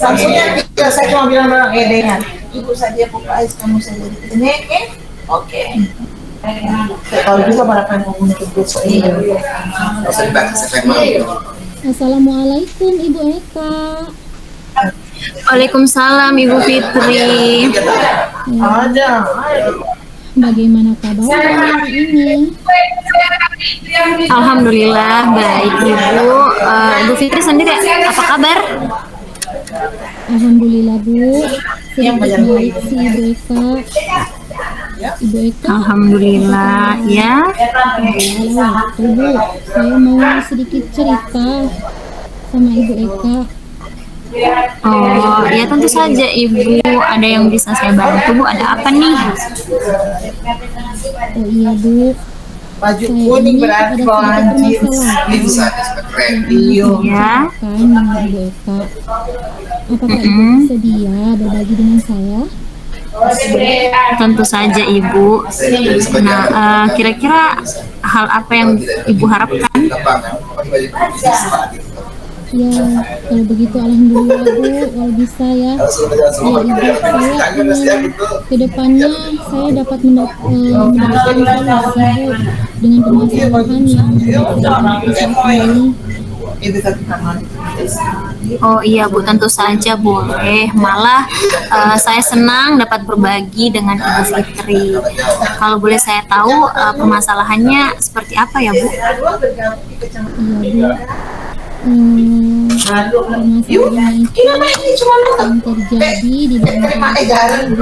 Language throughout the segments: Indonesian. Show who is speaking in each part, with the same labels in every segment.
Speaker 1: Saya cuma bilang orang dengan ibu saja Pak Ais, kamu saja di oke. Kalau bisa balapan untuk besok ini.
Speaker 2: Assalamualaikum Ibu Eka.
Speaker 3: Waalaikumsalam Ibu Fitri.
Speaker 1: Ada.
Speaker 2: Bagaimana kabar hari ini?
Speaker 3: Alhamdulillah baik Ibu. Ibu Fitri sendiri apa kabar?
Speaker 2: Alhamdulillah Bu, sedikit baik sih Ibu Eka. Ibu Eka.
Speaker 3: Alhamdulillah ya.
Speaker 2: Waktu Bu, saya mau sedikit cerita sama Ibu Eka.
Speaker 3: Oh ya tentu saja Ibu. Ada yang bisa saya bantu Bu? Ada apa nih?
Speaker 2: Oh iya Bu,
Speaker 1: Baju
Speaker 2: saya
Speaker 1: kuning
Speaker 2: ini
Speaker 1: berarti
Speaker 2: ada
Speaker 1: bawaan
Speaker 2: sedikit
Speaker 1: jeans.
Speaker 2: permasalahan
Speaker 1: Iya.
Speaker 3: Ya.
Speaker 2: dengan Ibu Eka. Apakah Ibu bersedia berbagi dengan saya?
Speaker 3: Tentu saja Ibu. Nah, kira-kira hal apa yang Ibu harapkan?
Speaker 2: Ya, kalau begitu alhamdulillah Bu, kalau bisa ya. Ya Ibu, saya ingin kedepannya saya dapat mendapatkan solusi Bu dengan permasalahan yang terjadi saat ini.
Speaker 3: Oh iya Bu, tentu saja boleh. Malah saya senang dapat berbagi dengan Ibu Fitri. Kalau boleh saya tahu permasalahannya seperti apa ya Bu?
Speaker 2: Iya Bu, permasalahannya itu yang terjadi di dalam kelas saya Bu.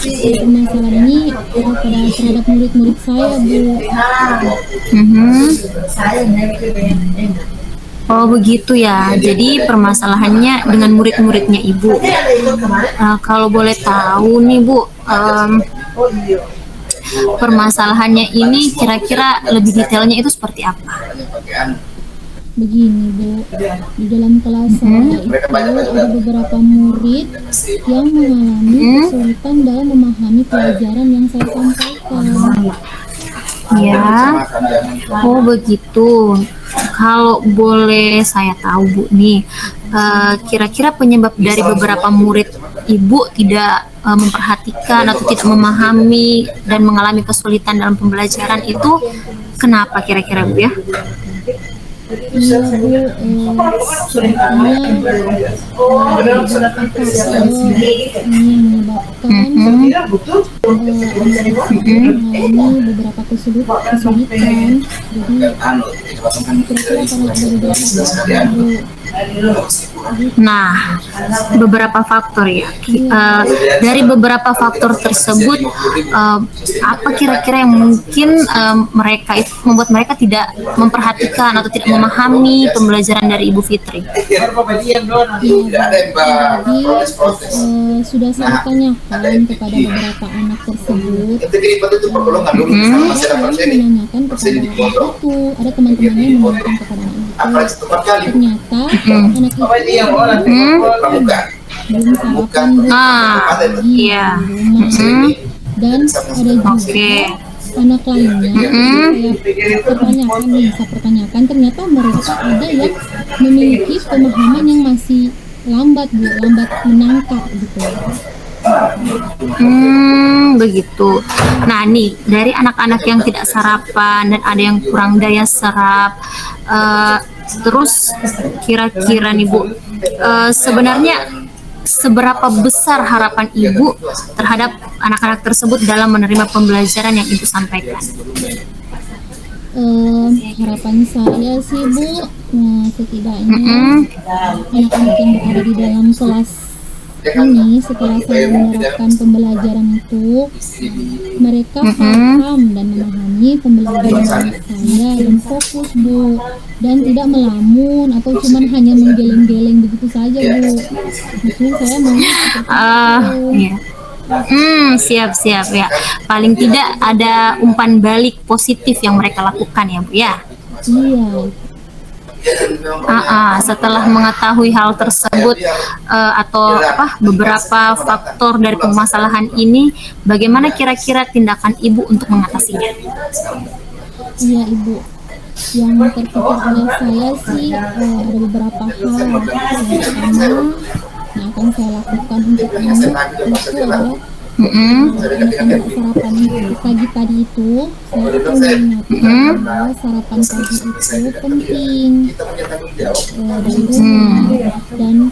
Speaker 2: Jadi permasalahan ini terhadap murid-murid saya Bu.
Speaker 3: Oh begitu ya. Jadi permasalahannya dengan murid-muridnya Ibu. Kalau boleh tahu nih Bu, permasalahannya ini kira-kira lebih detailnya itu seperti apa?
Speaker 2: Begini Bu, di dalam kelas saya itu ada beberapa murid yang mengalami kesulitan dalam memahami pelajaran yang saya sampaikan.
Speaker 3: Ya, oh begitu. Kalau boleh saya tahu Bu nih, kira-kira penyebab dari beberapa murid Ibu tidak memperhatikan atau tidak memahami dan mengalami kesulitan dalam pembelajaran itu kenapa kira-kira Bu ya?
Speaker 2: Iya Bu, sepertinya beberapa faktor yang menyebabkan anak-anak mengalami beberapa kesulitan. Jadi kira-kira karena ada beberapa faktor Bu.
Speaker 3: Nah, beberapa faktor ya. Dari beberapa faktor tersebut, apa kira-kira yang mungkin mereka itu membuat mereka tidak memperhatikan atau tidak memahami pembelajaran dari Ibu Fitri?
Speaker 2: Jadi sudah saya tanyakan kepada beberapa anak tersebut. Saya menanyakan kepada anak itu, ada teman-temannya yang menanyakan kepada anak itu. Ternyata anak itu belum sarapan pagi di rumah. Dan ada juga anak lainnya saya pertanyakan ternyata mereka ada yang memiliki pemahaman yang masih lambat Bu, lambat menangkap gitu.
Speaker 3: Begitu. Nah nih, dari anak-anak yang tidak sarapan dan ada yang kurang daya serap, terus kira-kira nih Bu, sebenarnya seberapa besar harapan Ibu terhadap anak-anak tersebut dalam menerima pembelajaran yang Ibu sampaikan?
Speaker 2: Harapan saya sih Bu, setidaknya anak-anak yang berada di dalam kelas ini setelah saya menerapkan pembelajaran itu, mereka paham dan memahami pembelajaran saya dan fokus Bu, dan tidak melamun atau cuman hanya menggeleng-geleng begitu saja Bu. Maksudnya saya mau seperti itu.
Speaker 3: Siap-siap ya. Paling tidak ada umpan balik positif yang mereka lakukan ya Bu ya.
Speaker 2: Iya.
Speaker 3: Setelah mengetahui hal tersebut atau beberapa faktor dari permasalahan ini, bagaimana kira-kira tindakan Ibu untuk mengatasinya?
Speaker 2: Iya Ibu, Yang terpikir oleh saya sih ada beberapa hal. Yang pertama yang akan saya lakukan untuk anak itu adalah anak-anak sarapan pagi tadi itu, saya akan mengingatkan bahwa sarapan pagi itu penting dari rumah, dan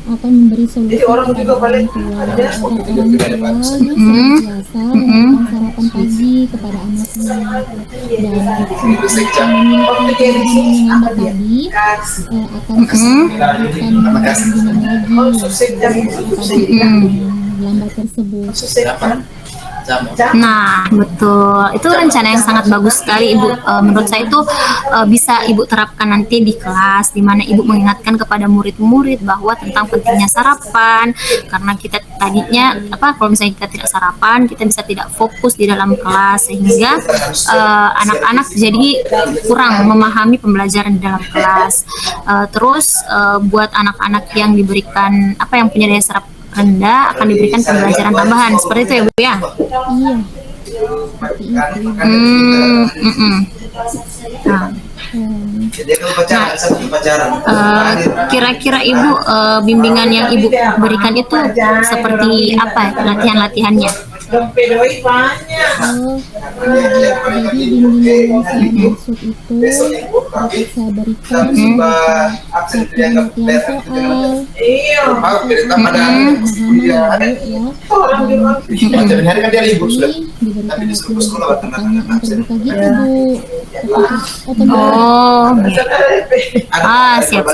Speaker 2: akan memberi solusi kepada orang tua agar orang tuanya senantiasa memberikan sarapan pagi kepada anaknya. Dan untuk mengingatkan yang lama tadi akan memberikan bimbingan lagi kepada lambat tersebut.
Speaker 3: Nah, betul. Itu rencana yang sangat bagus sekali, Ibu. Menurut saya itu bisa Ibu terapkan nanti di kelas, di mana Ibu mengingatkan kepada murid-murid bahwa tentang pentingnya sarapan. Karena kita tadinya kalau misalnya kita tidak sarapan, kita bisa tidak fokus di dalam kelas, sehingga anak-anak jadi kurang memahami pembelajaran di dalam kelas. Terus buat anak-anak yang diberikan yang punya daya serap rendah akan diberikan pembelajaran tambahan, seperti itu ya Bu ya?
Speaker 2: Iya, seperti itu.
Speaker 3: Kira-kira Ibu bimbingan yang Ibu berikan itu seperti apa latihan-latihannya?
Speaker 2: Jadi bimbingan yang saya maksud itu dapat saya berikan latihan soal, pertanyaan terbuka gitu Bu.
Speaker 3: Siap.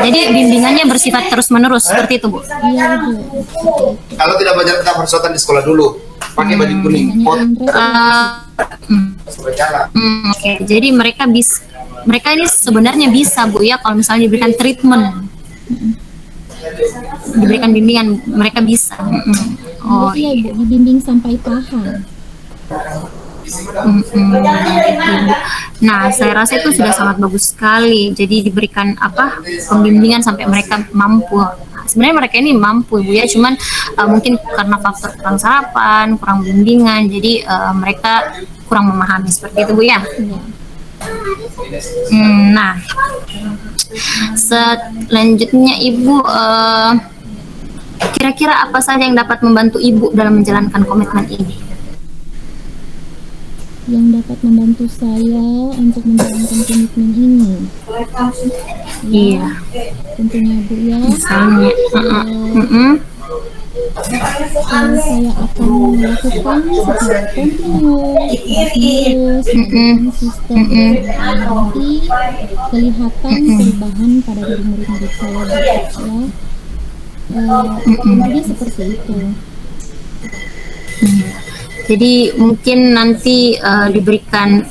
Speaker 3: Jadi bimbingannya bersifat terus-menerus seperti itu Bu?
Speaker 2: Iya Bu.
Speaker 4: Kalau tidak belajar tentang persoalan di sekolah dulu, pakai baju kuning.
Speaker 3: Oke. Jadi mereka ini sebenarnya bisa Bu ya, kalau misalnya diberikan treatment, diberikan bimbingan, mereka bisa.
Speaker 2: Iya Bu, dibimbing sampai paham.
Speaker 3: Nah, saya rasa itu sudah sangat bagus sekali. Jadi diberikan pembimbingan sampai mereka mampu. Sebenarnya mereka ini mampu Bu ya, cuman mungkin karena faktor kurang sarapan, kurang bimbingan, jadi mereka kurang memahami, seperti itu Bu ya. Nah, selanjutnya Ibu, kira-kira apa saja yang dapat membantu Ibu dalam menjalankan komitmen ini?
Speaker 2: Yang dapat membantu saya untuk menjalankan komitmen ini,
Speaker 3: Iya,
Speaker 2: tentunya Bu ya,
Speaker 3: misalnya
Speaker 2: saya akan melakukan secara kontinu, terus sistem, nanti kelihatan perubahan pada diri murid-murid saya Bu ya. Intinya seperti itu.
Speaker 3: Jadi mungkin nanti diberikan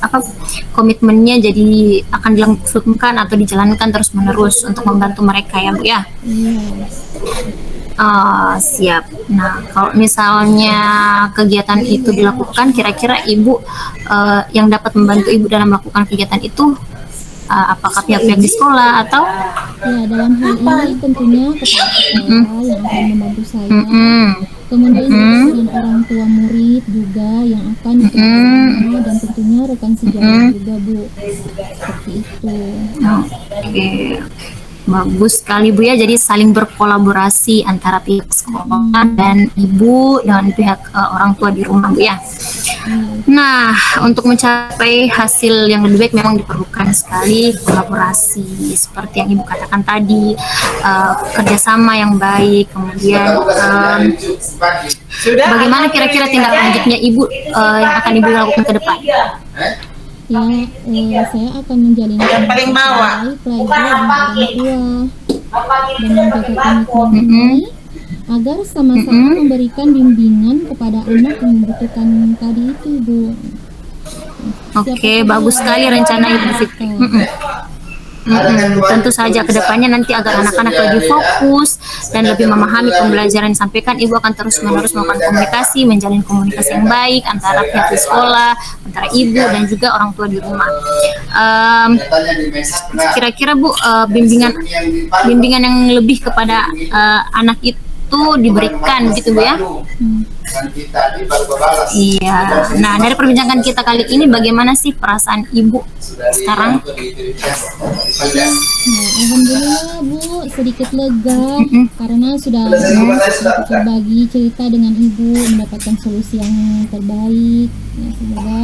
Speaker 3: komitmennya, jadi akan dilangsungkan atau dijalankan terus-menerus untuk membantu mereka ya Bu ya. Siap. Nah, kalau misalnya kegiatan itu dilakukan, kira-kira Ibu yang dapat membantu Ibu dalam melakukan kegiatan itu apakah pihak-pihak di sekolah atau?
Speaker 2: Ya, dalam hal ini tentunya kepala sekolah yang akan membantu saya. Kemudian dengan orang tua murid juga yang akan dikerjakan, dan tentunya rekan sejawat juga Bu. Seperti itu.
Speaker 3: Oke. Bagus sekali Bu ya, jadi saling berkolaborasi antara pihak sekolah dan Ibu dengan pihak orang tua di rumah Bu ya. Nah, untuk mencapai hasil yang lebih baik memang diperlukan sekali kolaborasi seperti yang Ibu katakan tadi, kerjasama yang baik, kemudian bagaimana kira-kira tindak lanjutnya Ibu yang akan Ibu lakukan ke depan?
Speaker 2: Ya, saya akan menjalin
Speaker 1: paling bawah
Speaker 2: pelajar dan orang tua dan menjaga komitmen ini agar sama-sama memberikan bimbingan kepada anak yang membutuhkan tadi itu Bu.
Speaker 3: Oke, bagus sekali rencana Ibu Fitri. Tentu saja kedepannya nanti agar anak-anak lebih fokus dan lebih memahami pembelajaran yang disampaikan, Ibu akan terus-menerus melakukan komunikasi, menjalin komunikasi yang baik antara pihak di sekolah, antara Ibu dan juga orang tua di rumah. Kira-kira Bu, bimbingan yang lebih kepada anak itu diberikan gitu Bu ya?
Speaker 4: Nanti tadi baru balas.
Speaker 3: Iya. Nah, dari perbincangan kita kali ini bagaimana sih perasaan ibu sekarang?
Speaker 2: Ya, alhamdulillah Bu, sedikit lega karena sudah berbagi cerita dengan Ibu, mendapatkan solusi yang terbaik. Ya, semoga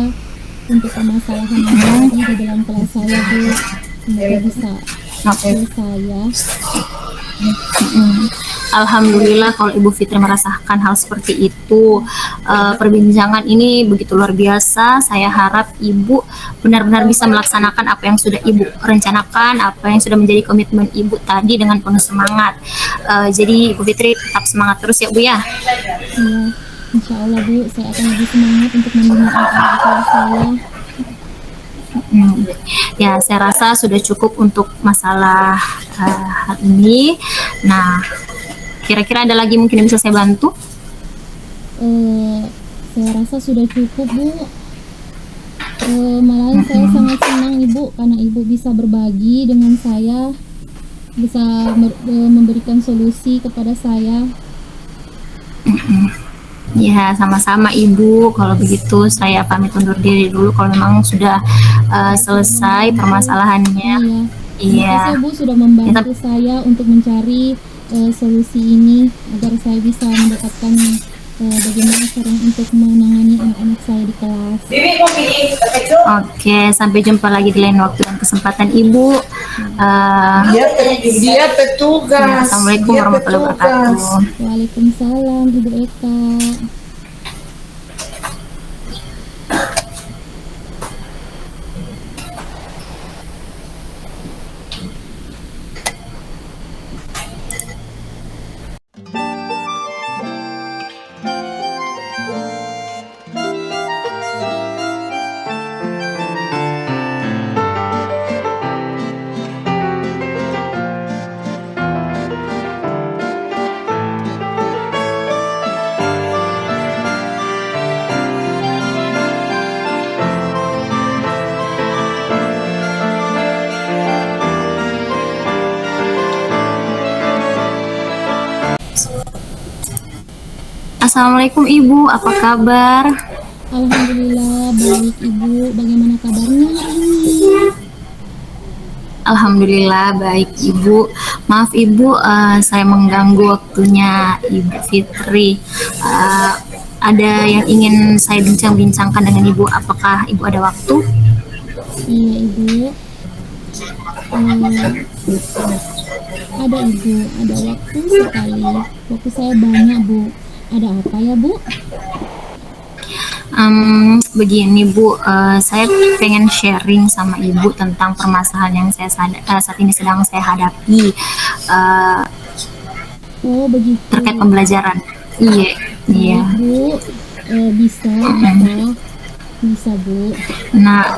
Speaker 2: untuk permasalahan yang terjadi di dalam kelas saya Bu, semoga bisa selesai ya.
Speaker 3: Alhamdulillah kalau Ibu Fitri merasakan hal seperti itu. Perbincangan ini begitu luar biasa. Saya harap Ibu benar-benar bisa melaksanakan apa yang sudah Ibu rencanakan, apa yang sudah menjadi komitmen Ibu tadi dengan penuh semangat. Jadi Ibu Fitri tetap semangat terus ya Bu ya.
Speaker 2: Ya, insya Allah Bu, saya akan lebih semangat untuk membimbing anak kelas saya.
Speaker 3: Ya, saya rasa sudah cukup untuk masalah hal ini. Nah, kira-kira ada lagi mungkin yang bisa saya bantu?
Speaker 2: Saya rasa sudah cukup Bu. Malahan saya sangat senang Ibu karena Ibu bisa berbagi dengan saya, bisa memberikan solusi kepada saya.
Speaker 3: Ya, sama-sama Ibu. Kalau begitu saya pamit undur diri dulu kalau memang sudah selesai permasalahannya.
Speaker 2: Iya. Terima kasih Bu sudah membantu saya untuk mencari solusi ini agar saya bisa mendapatkan bagaimana cara untuk menangani anak-anak saya di kelas.
Speaker 3: Oke, sampai jumpa lagi di lain waktu dan kesempatan Ibu.
Speaker 1: Dia petugas.
Speaker 3: Assalamualaikum warahmatullahi wabarakatuh.
Speaker 2: Waalaikumsalam Ibu Eka.
Speaker 3: Assalamualaikum Ibu, apa kabar?
Speaker 2: Alhamdulillah baik Ibu, bagaimana kabarnya hari ini?
Speaker 3: Alhamdulillah baik Ibu. Maaf Ibu, saya mengganggu waktunya Ibu Fitri. Ada yang ingin saya bincang-bincangkan dengan Ibu. Apakah Ibu ada waktu?
Speaker 2: Iya Ibu. Ada Ibu, ada waktu sekali. Waktu saya banyak Bu. Ada apa ya Bu?
Speaker 3: Begini Bu, saya pengen sharing sama Ibu tentang permasalahan yang saya saat ini sedang saya hadapi.
Speaker 2: Oh begitu.
Speaker 3: Terkait pembelajaran. Iya.
Speaker 2: Bu, bisa Bu.
Speaker 3: Nah,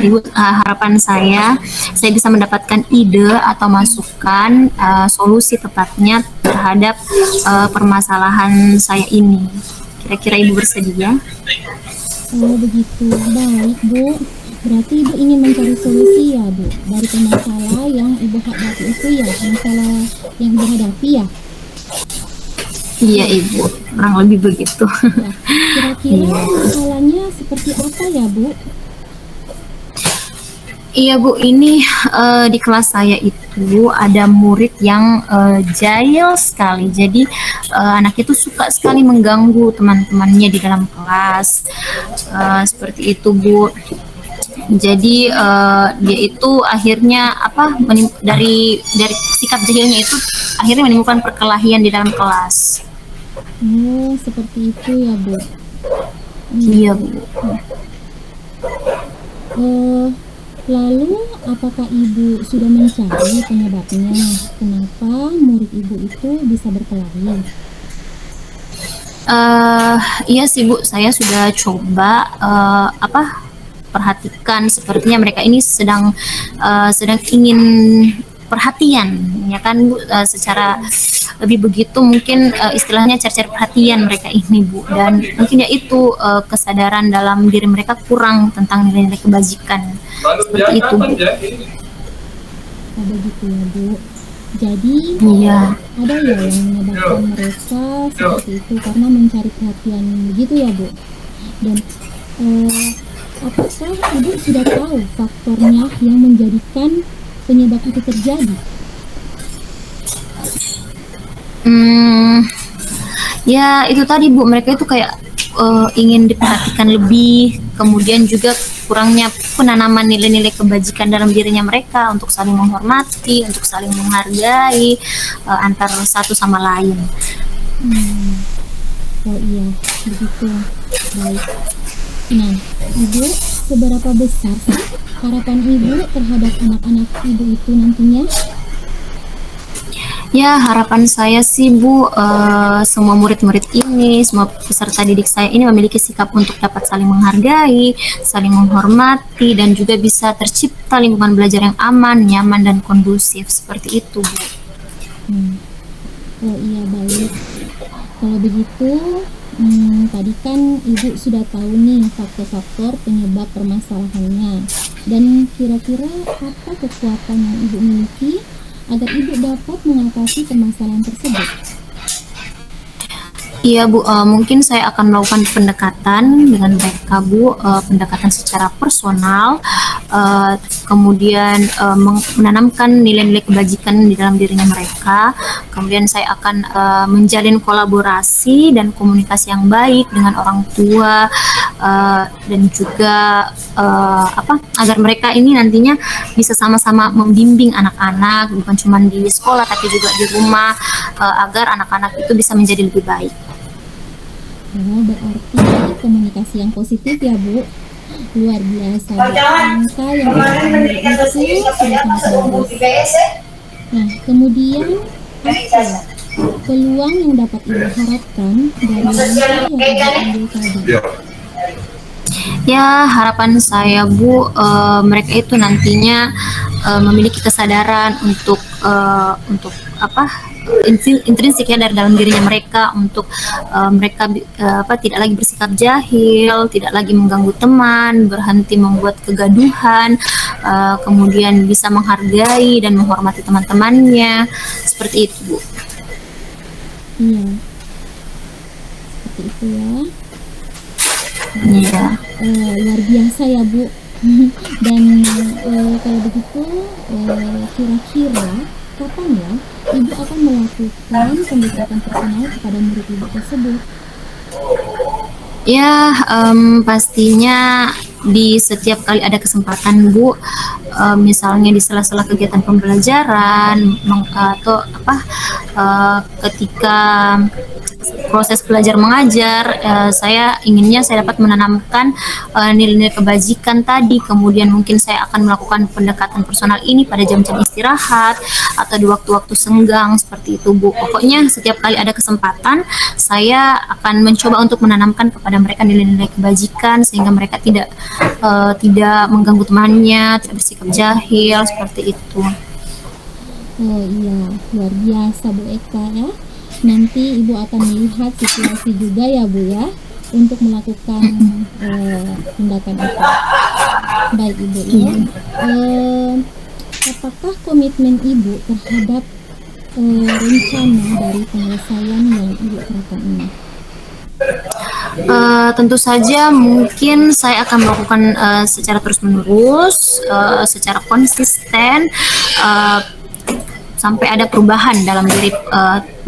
Speaker 3: Ibu, harapan saya bisa mendapatkan ide atau masukan solusi tepatnya terhadap permasalahan saya ini. Kira-kira Ibu bersedia?
Speaker 2: Oh begitu, baik Bu. Berarti Ibu ingin mencari solusi ya Bu dari masalah yang Ibu hadapi itu ya, masalah yang Ibu hadapi ya?
Speaker 3: Iya Ibu, kurang lebih begitu.
Speaker 2: Ya, kira-kira masalahnya seperti apa ya Bu?
Speaker 3: Iya Bu, ini di kelas saya itu ada murid yang jahil sekali. Jadi anak itu suka sekali mengganggu teman-temannya di dalam kelas. Seperti itu Bu. Jadi dia itu akhirnya dari sikap jahilnya itu akhirnya menimbulkan perkelahian di dalam kelas.
Speaker 2: Oh, seperti itu ya Bu.
Speaker 3: Iya Bu.
Speaker 2: Lalu apakah Ibu sudah mencari penyebabnya? Kenapa murid Ibu itu bisa berkelahi?
Speaker 3: Iya sih Bu, saya sudah coba perhatikan, sepertinya mereka ini sedang ingin perhatian, ya kan Bu, secara lebih begitu mungkin istilahnya cari-cari perhatian mereka ini Bu, dan mungkin ya itu kesadaran dalam diri mereka kurang tentang nilai-nilai kebajikan, seperti itu Bu.
Speaker 2: Oh begitu ya Bu. Jadi
Speaker 3: Iya.
Speaker 2: ada ya yang menyebabkan mereka seperti itu karena mencari perhatian begitu ya Bu. Dan apakah Ibu sudah tahu faktornya yang menjadikan penyebab itu terjadi?
Speaker 3: Ya itu tadi Bu, mereka itu kayak ingin diperhatikan lebih, kemudian juga kurangnya penanaman nilai-nilai kebajikan dalam dirinya mereka untuk saling menghormati, untuk saling menghargai antar satu sama lain.
Speaker 2: Oh iya, begitu. Baik. Nah, Ibu, seberapa besar sih harapan Ibu terhadap anak-anak Ibu itu nantinya?
Speaker 3: Ya, harapan saya sih Bu, semua murid-murid ini, semua peserta didik saya ini memiliki sikap untuk dapat saling menghargai, saling menghormati, dan juga bisa tercipta lingkungan belajar yang aman, nyaman, dan kondusif. Seperti itu Bu.
Speaker 2: Oh iya, baik. Kalau begitu, tadi kan Ibu sudah tahu nih faktor-faktor penyebab permasalahannya. Dan kira-kira apa kekuatan yang Ibu miliki agar Ibu dapat mengatasi permasalahan tersebut?
Speaker 3: Iya Bu, mungkin saya akan melakukan pendekatan dengan mereka Bu, pendekatan secara personal, kemudian menanamkan nilai-nilai kebajikan di dalam dirinya mereka. Kemudian saya akan menjalin kolaborasi dan komunikasi yang baik dengan orang tua, dan juga agar mereka ini nantinya bisa sama-sama membimbing anak-anak, bukan cuma di sekolah tapi juga di rumah, agar anak-anak itu bisa menjadi lebih baik.
Speaker 2: Oh, berarti komunikasi yang positif ya Bu. Luar biasa Bu. Angka yang Ibu itu sudah sangat bagus. Nah, kemudian apa peluang yang dapat Ibu harapkan dari langkah yang Ibu ambil tadi?
Speaker 3: Ya, harapan saya Bu, mereka itu nantinya memiliki kesadaran untuk intrinsik ya dari dalam dirinya mereka, untuk mereka tidak lagi bersikap jahil, tidak lagi mengganggu teman, berhenti membuat kegaduhan, kemudian bisa menghargai dan menghormati teman-temannya, seperti itu Bu.
Speaker 2: Iya, seperti itu ya.
Speaker 3: Iya.
Speaker 2: Luar biasa ya Bu. Dan kalau begitu kira-kira kapan ya Ibu akan melakukan pendekatan personal kepada murid Ibu tersebut?
Speaker 3: Ya, pastinya di setiap kali ada kesempatan Bu, misalnya di sela-sela kegiatan pembelajaran atau ketika proses belajar mengajar, saya inginnya saya dapat menanamkan nilai-nilai kebajikan tadi. Kemudian mungkin saya akan melakukan pendekatan personal ini pada jam-jam istirahat atau di waktu-waktu senggang, seperti itu Bu. Pokoknya setiap kali ada kesempatan, saya akan mencoba untuk menanamkan kepada mereka nilai-nilai kebajikan sehingga mereka tidak mengganggu temannya, tidak bersikap jahil, seperti itu.
Speaker 2: Oh iya, luar biasa Bu Eka ya. Nanti Ibu akan melihat situasi juga ya Bu ya, untuk melakukan tindakan itu. Baik Ibu ya. Apakah komitmen Ibu terhadap rencana dari penyelesaian yang Ibu terapkan ini?
Speaker 3: Tentu saja mungkin saya akan melakukan secara terus-menerus, secara konsisten, sampai ada perubahan dalam diri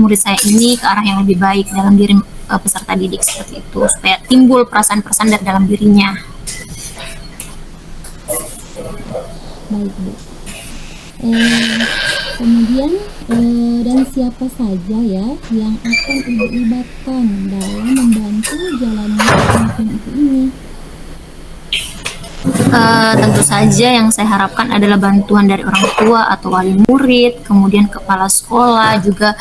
Speaker 3: murid saya ini ke arah yang lebih baik dalam diri peserta didik, seperti itu, supaya timbul perasaan-perasaan dari dalam dirinya.
Speaker 2: Baik Bu. Kemudian dan siapa saja ya yang akan Ibu libatkan dalam membantu jalannya komitmen Ibu ini?
Speaker 3: Tentu saja yang saya harapkan adalah bantuan dari orang tua atau wali murid, kemudian kepala sekolah, juga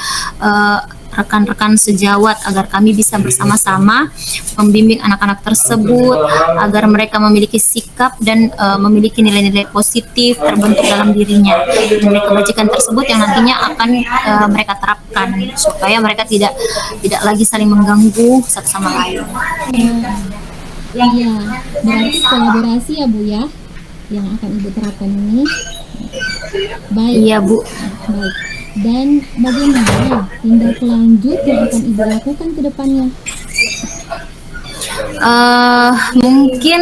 Speaker 3: rekan-rekan sejawat, agar kami bisa bersama-sama membimbing anak-anak tersebut agar mereka memiliki sikap dan memiliki nilai-nilai positif terbentuk dalam dirinya, nilai kebajikan tersebut yang nantinya akan mereka terapkan supaya mereka tidak lagi saling mengganggu satu sama lain.
Speaker 2: Iya, berarti kolaborasi ya Bu ya, yang akan Ibu terapkan ini. Baik.
Speaker 3: Iya Bu.
Speaker 2: Baik. Dan bagaimana tindak lanjut yang akan Ibu lakukan ke depannya?
Speaker 3: Mungkin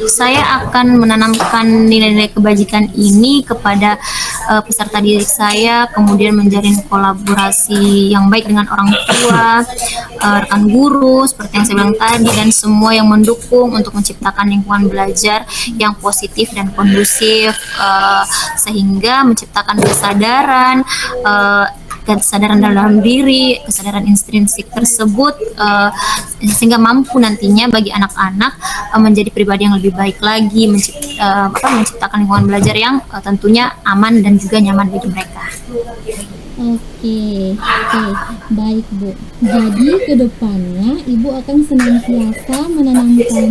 Speaker 3: saya akan menanamkan nilai-nilai kebajikan ini kepada peserta didik saya, kemudian menjalin kolaborasi yang baik dengan orang tua, rekan guru, seperti yang saya bilang tadi, dan semua yang mendukung untuk menciptakan lingkungan belajar yang positif dan kondusif, sehingga menciptakan kesadaran dalam diri, kesadaran intrinsik tersebut, sehingga mampu nantinya bagi anak-anak menjadi pribadi yang lebih baik lagi, menciptakan lingkungan belajar yang tentunya aman dan juga nyaman bagi mereka.
Speaker 2: Oke, baik Bu. Jadi ke depannya Ibu akan senantiasa menanamkan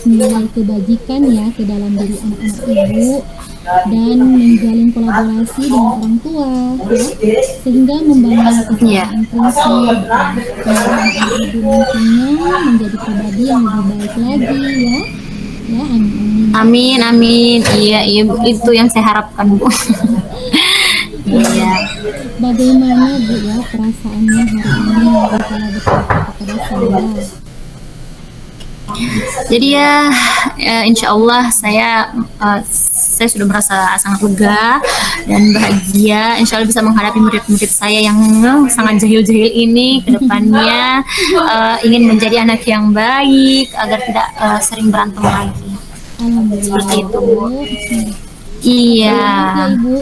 Speaker 2: nilai kebajikan ya ke dalam diri anak-anak Ibu, dan menjalin kolaborasi dengan orang tua ya, sehingga membangun kesadaran intrinsik sehingga Ibu nantinya menjadi pribadi yang lebih baik lagi ya. Ya, amin.
Speaker 3: Amin. Iya, itu yang saya harapkan, Bu. Iya.
Speaker 2: Bagaimana Bu ya perasaannya hari ini setelah berkata kepada saya?
Speaker 3: Jadi ya, insya Allah saya sudah merasa sangat lega dan bahagia. Insya Allah bisa menghadapi murid-murid saya yang sangat jahil-jahil ini ke depannya. Ingin menjadi anak yang baik agar tidak sering berantem lagi.
Speaker 2: Alhamdulillah.
Speaker 3: Seperti itu, Bu. Iya.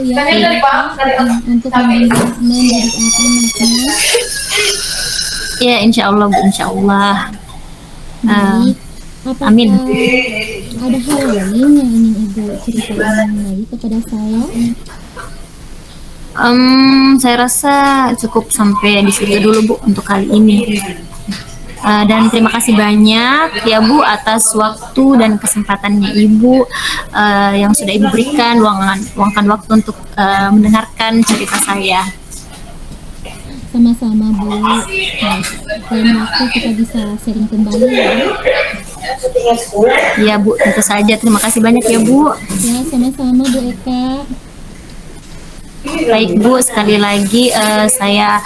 Speaker 2: Ya Ibu ya, untuk mendidik anak-anaknya.
Speaker 3: Ya, insya Allah, Bu, insya Allah.
Speaker 2: Baik. Apakah
Speaker 3: Amin.
Speaker 2: ada hal lain yang ingin Ibu ceritakan lagi kepada saya?
Speaker 3: Saya rasa cukup sampai di situ dulu, Bu, untuk kali ini. Dan terima kasih banyak ya Bu atas waktu dan kesempatannya Ibu yang sudah Ibu berikan, luangkan waktu untuk mendengarkan cerita saya.
Speaker 2: Sama-sama Bu. Nah, lain waktu kita bisa sharing kembali ya.
Speaker 3: Iya Bu, tentu saja. Terima kasih banyak ya Bu.
Speaker 2: Ya, sama-sama Bu Eka.
Speaker 3: Baik Bu, sekali lagi saya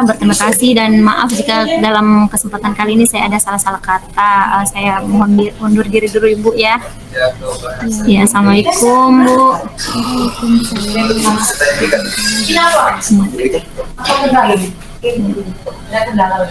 Speaker 3: berterima kasih dan maaf jika dalam kesempatan kali ini saya ada salah-salah kata. Saya mohon undur diri dulu Ibu ya. Ya, assalamualaikum Bu.
Speaker 2: Waalaikumsalam.
Speaker 1: Apa kendala? Ada kendala.